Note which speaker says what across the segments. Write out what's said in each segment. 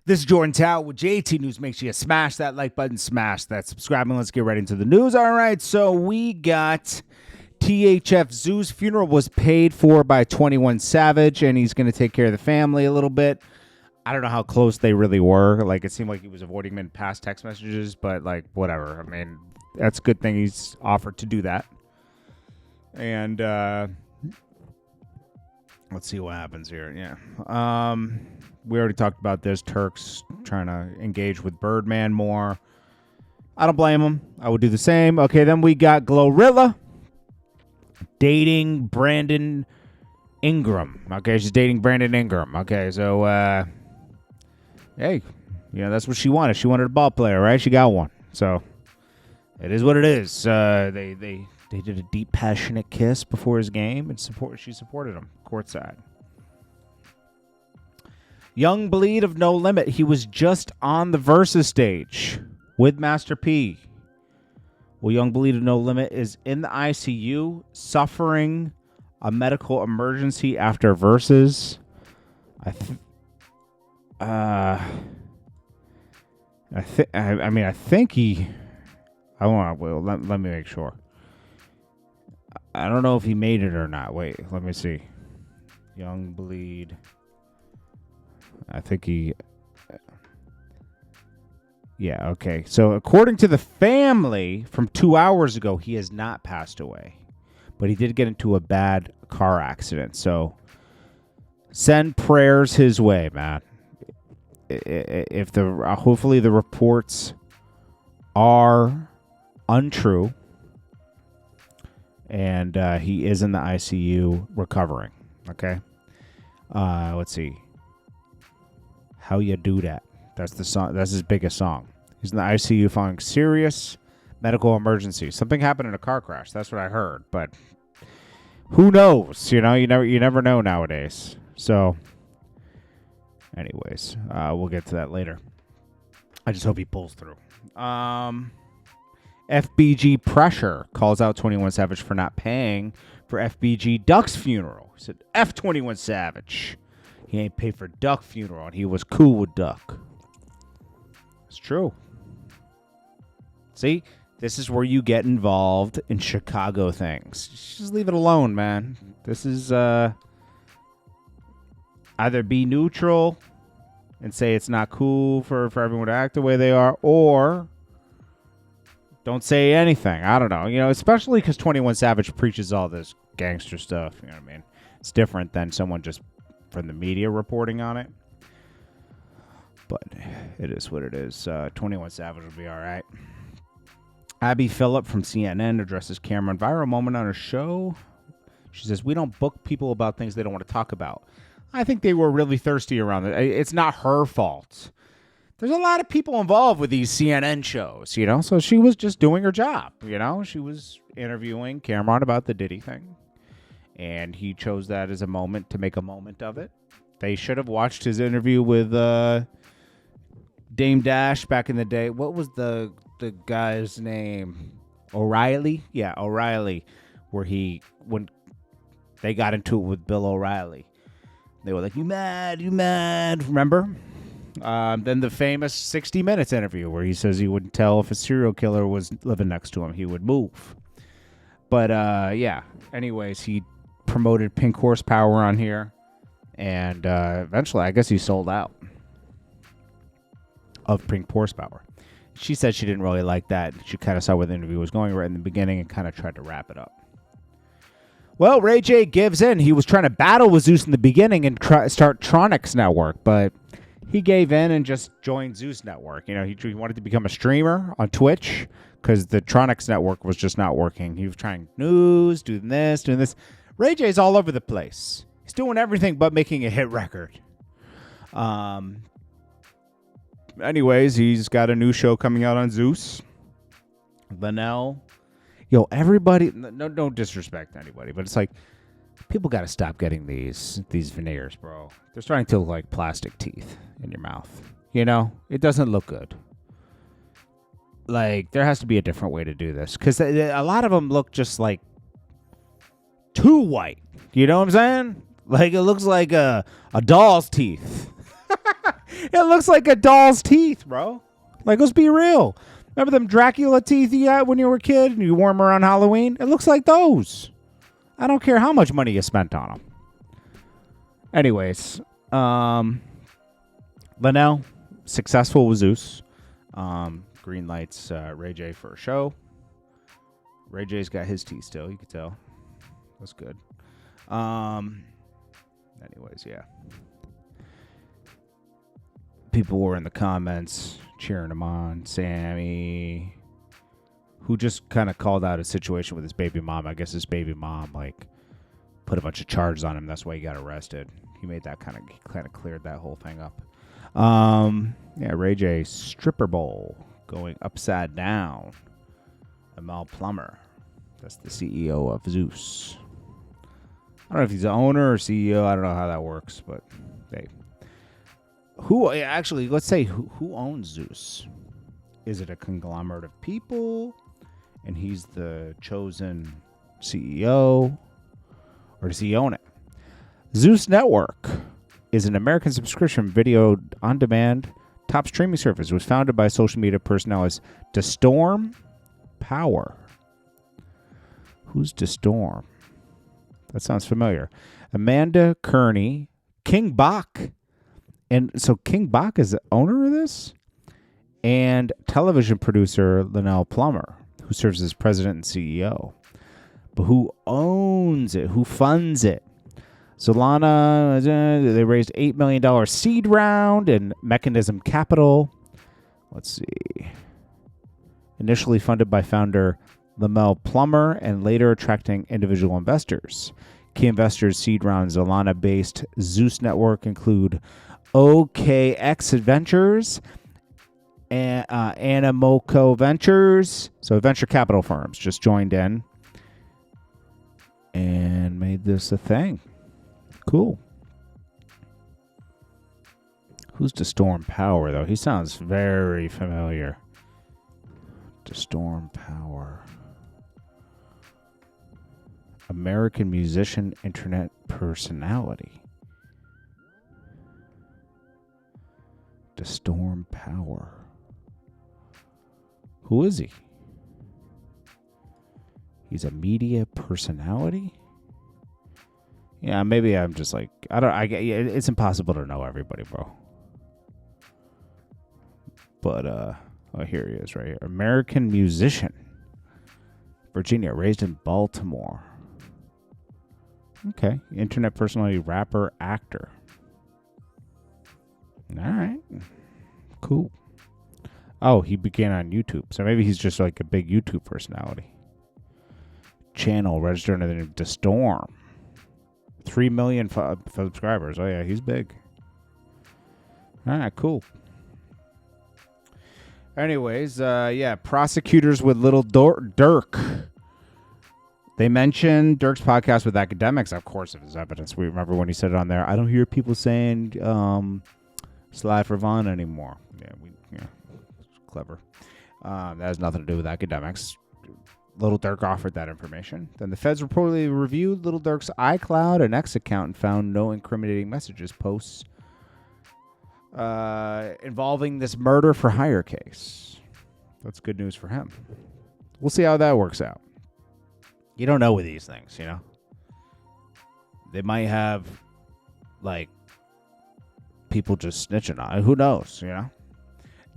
Speaker 1: This is Jordan Tower with JT News. Make sure you smash that like button, smash that subscribe, and let's get right into the news. All right, so we got THF Zeus funeral was paid for by 21 Savage, and he's going to take care of the family a little bit. I don't know how close they really were. Like, it seemed like he was avoiding him in past text messages, but, like, whatever. I mean, that's a good thing he's offered to do that. And let's see what happens here. Yeah. We already talked about this. Turk's trying to engage with Birdman more. I don't blame him. I would do the same. Okay, then we got Glorilla dating Brandon Ingram. Okay, she's dating Brandon Ingram. Okay, so, hey, you know, that's what she wanted. She wanted a ball player, right? She got one. So, it is what it is. They did a deep, passionate kiss before his game, and she supported him courtside. Young Bleed of No Limit. He was just on the Versus stage with Master P. Well, Young Bleed of No Limit is in the ICU suffering a medical emergency after Versus. I think he. Well, let me make sure. I don't know if he made it or not. Wait, let me see. Young Bleed. I think he... Yeah, okay. So according to the family from 2 hours ago, he has not passed away. But he did get into a bad car accident. So send prayers his way, man. If hopefully the reports are untrue. And he is in the ICU recovering. Okay? Let's see. How You Do That. That's the song. That's his biggest song. He's in the ICU following serious medical emergency. Something happened in a car crash. That's what I heard. But who knows? You know, you never know nowadays. So, anyways, we'll get to that later. I just hope he pulls through. FBG Pressure calls out 21 Savage for not paying for FBG Duck's funeral. He said, F 21 Savage. He ain't paid for Duck funeral, and he was cool with Duck. It's true. See, this is where you get involved in Chicago things. Just leave it alone, man. This is either be neutral and say it's not cool for everyone to act the way they are, or don't say anything. I don't know. You know, especially because 21 Savage preaches all this gangster stuff. You know what I mean? It's different than someone just from the media reporting on it. But it is what it is. 21 Savage will be all right. Abby Phillip from CNN addresses Camron. Viral moment on her show. She says, we don't book people about things they don't want to talk about. I think they were really thirsty around it. It's not her fault. There's a lot of people involved with these CNN shows, you know? So she was just doing her job, you know? She was interviewing Camron about the Diddy thing. And he chose that as a moment to make a moment of it. They should have watched his interview with Dame Dash back in the day. What was the guy's name? O'Reilly? Yeah, O'Reilly. When they got into it with Bill O'Reilly. They were like, you mad, remember? Then the famous 60 Minutes interview where he says he wouldn't tell if a serial killer was living next to him. He would move. But, yeah. Anyways, he promoted Pink Horsepower on here. And eventually, I guess he sold out of Pink Horsepower. She said she didn't really like that. She kind of saw where the interview was going right in the beginning and kind of tried to wrap it up. Well, Ray J gives in. He was trying to battle with Zeus in the beginning and start Tronics Network, but he gave in and just joined Zeus Network. You know, he wanted to become a streamer on Twitch because the Tronics Network was just not working. He was trying news, doing this. Ray J's all over the place. He's doing everything but making a hit record. Anyways, he's got a new show coming out on Zeus. Linnell. Yo, everybody, no disrespect to anybody, but it's like, people got to stop getting these veneers, bro. They're starting to look like plastic teeth in your mouth. You know? It doesn't look good. Like, there has to be a different way to do this. Because a lot of them look just like too white. You know what I'm saying? Like, it looks like a doll's teeth. It looks like a doll's teeth, bro. Like, let's be real. Remember them Dracula teeth you got when you were a kid and you wore them around Halloween? It looks like those. I don't care how much money you spent on them. Anyways, Linnell, successful with Zeus. Green lights Ray J for a show. Ray J's got his teeth still, you can tell. That's good. Anyways, yeah. People were in the comments cheering him on. Sammy, who just kind of called out a situation with his baby mom. I guess his baby mom, like, put a bunch of charges on him. That's why he got arrested. He made that kind of cleared that whole thing up. Yeah, Ray J stripper bowl going upside down. Amal Plummer, that's the CEO of Zeus. I don't know if he's the owner or CEO. I don't know how that works, but hey. Let's say who owns Zeus? Is it a conglomerate of people and he's the chosen CEO? Or does he own it? Zeus Network is an American subscription video on demand top streaming service. It was founded by social media personalities DeStorm Power. Who's DeStorm? That sounds familiar. Amanda Kearney, King Bach. And so King Bach is the owner of this? And television producer Linnell Plummer, who serves as president and CEO. But who owns it? Who funds it? Solana, they raised $8 million seed round and Mechanism Capital. Let's see. Initially funded by founder Linnell Plummer and later attracting individual investors. Key investors seed round Solana-based Zeus Network include OKX Adventures and Animoco Ventures. So venture capital firms just joined in and made this a thing. Cool. Who's DeStorm Power, though? He sounds very familiar. DeStorm Power. American musician, internet personality. DeStorm Power. Who is he? He's a media personality? Yeah, maybe I'm just like, it's impossible to know everybody, bro. But, here he is right here. American musician. Virginia, raised in Baltimore. Okay. Internet personality, rapper, actor. All right. Cool. Oh, he began on YouTube. So maybe he's just like a big YouTube personality. Channel registered under the name DeStorm. 3 million subscribers. Oh, yeah, he's big. All right, cool. Anyways, prosecutors with Lil Durk. They mentioned Durk's podcast with academics, of course, of his evidence. We remember when he said it on there. I don't hear people saying slide for Vaughn anymore. Yeah, it's clever. That has nothing to do with academics. Lil Durk offered that information. Then the feds reportedly reviewed Lil Durk's iCloud and X account and found no incriminating messages, posts involving this murder for hire case. That's good news for him. We'll see how that works out. You don't know with these things, you know? They might have, like, people just snitching on it. Who knows, you know?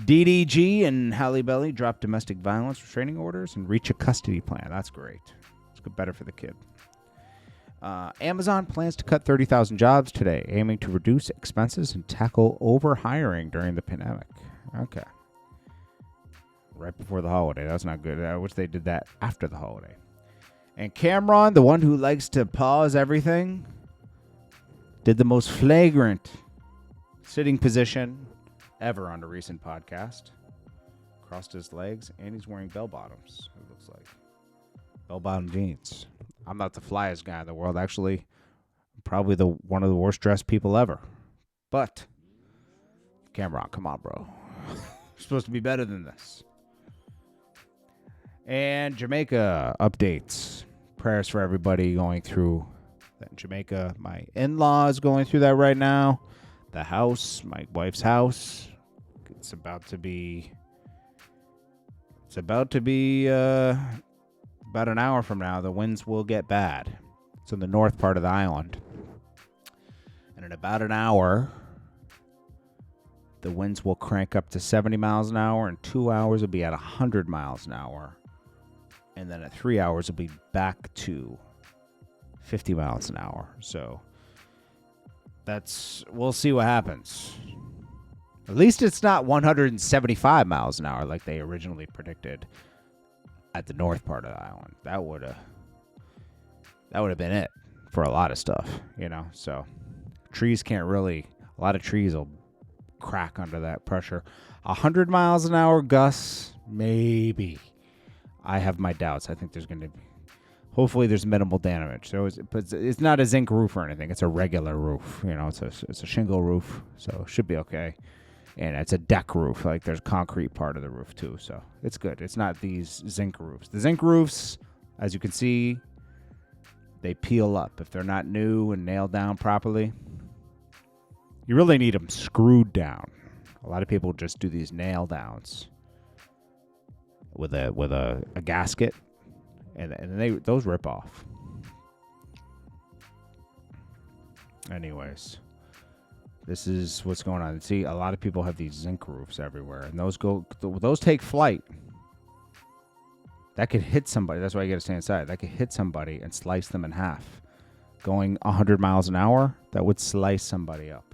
Speaker 1: DDG and Halle Belly drop domestic violence restraining orders and reach a custody plan. That's great. It's good, better for the kid. Amazon plans to cut 30,000 jobs today, aiming to reduce expenses and tackle overhiring during the pandemic. Okay. Right before the holiday. That's not good. I wish they did that after the holiday. And Camron, the one who likes to pause everything, did the most flagrant sitting position ever on a recent podcast. Crossed his legs, and he's wearing bell bottoms, it looks like. Bell bottom jeans. I'm not the flyest guy in the world. Actually, I'm probably one of the worst dressed people ever. But, Camron, come on, bro. You're supposed to be better than this. And Jamaica updates. Prayers for everybody going through that in Jamaica. My in-laws going through that right now. the house, my wife's house. It's about to be about an hour from now. The winds will get bad. It's in the north part of the island. And in about an hour, the winds will crank up to 70 miles an hour. In 2 hours, it'll be at 100 miles an hour. And then at 3 hours, it'll be back to 50 miles an hour. So we'll see what happens. At least it's not 175 miles an hour like they originally predicted at the north part of the island. That would have been it for a lot of stuff, you know. So trees can't really, a lot of trees will crack under that pressure. 100 miles an hour gusts, maybe. I have my doubts. I think there's going to be, hopefully there's minimal damage. So it's not a zinc roof or anything. It's a regular roof. You know, it's a shingle roof, so it should be okay. And it's a deck roof. Like, there's concrete part of the roof, too. So it's good. It's not these zinc roofs. The zinc roofs, as you can see, they peel up. If they're not new and nailed down properly, you really need them screwed down. A lot of people just do these nail downs with a gasket, and those rip off. Anyways, this is what's going on. See, a lot of people have these zinc roofs everywhere, and those take flight. That could hit somebody. That's why you got to stay inside. That could hit somebody and slice them in half. Going 100 miles an hour, that would slice somebody up.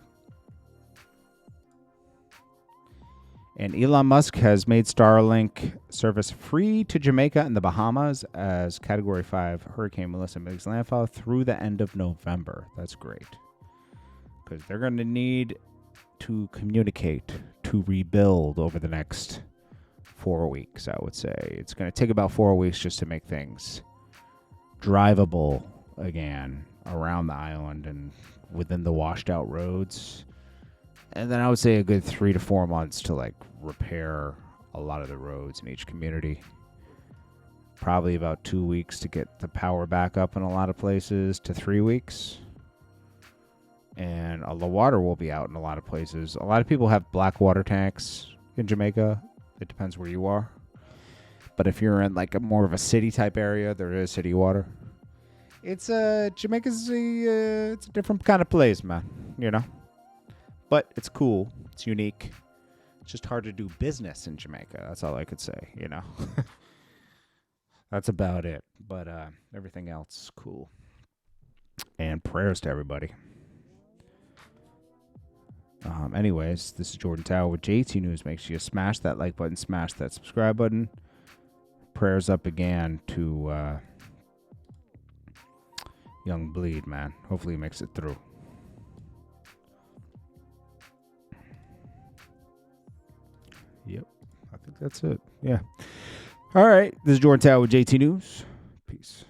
Speaker 1: And Elon Musk has made Starlink service free to Jamaica and the Bahamas as Category 5 Hurricane Melissa makes landfall through the end of November. That's great. Because they're going to need to communicate to rebuild over the next 4 weeks, I would say. It's going to take about 4 weeks just to make things drivable again around the island and within the washed out roads. And then I would say a good 3 to 4 months to like repair a lot of the roads in each community. Probably about 2 weeks to get the power back up in a lot of places to 3 weeks. And the water will be out in a lot of places. A lot of people have black water tanks in Jamaica. It depends where you are. But if you're in like a more of a city type area, there is city water. Jamaica's it's a different kind of place, man. You know? But it's cool. It's unique. It's just hard to do business in Jamaica. That's all I could say, you know. That's about it. But everything else is cool. And prayers to everybody. Anyways, this is Jordan Tower with JT News. Make sure you smash that like button, smash that subscribe button. Prayers up again to Young Bleed, man. Hopefully he makes it through. Yep, I think that's it. Yeah. All right, this is Jordan Tower with JT News. Peace.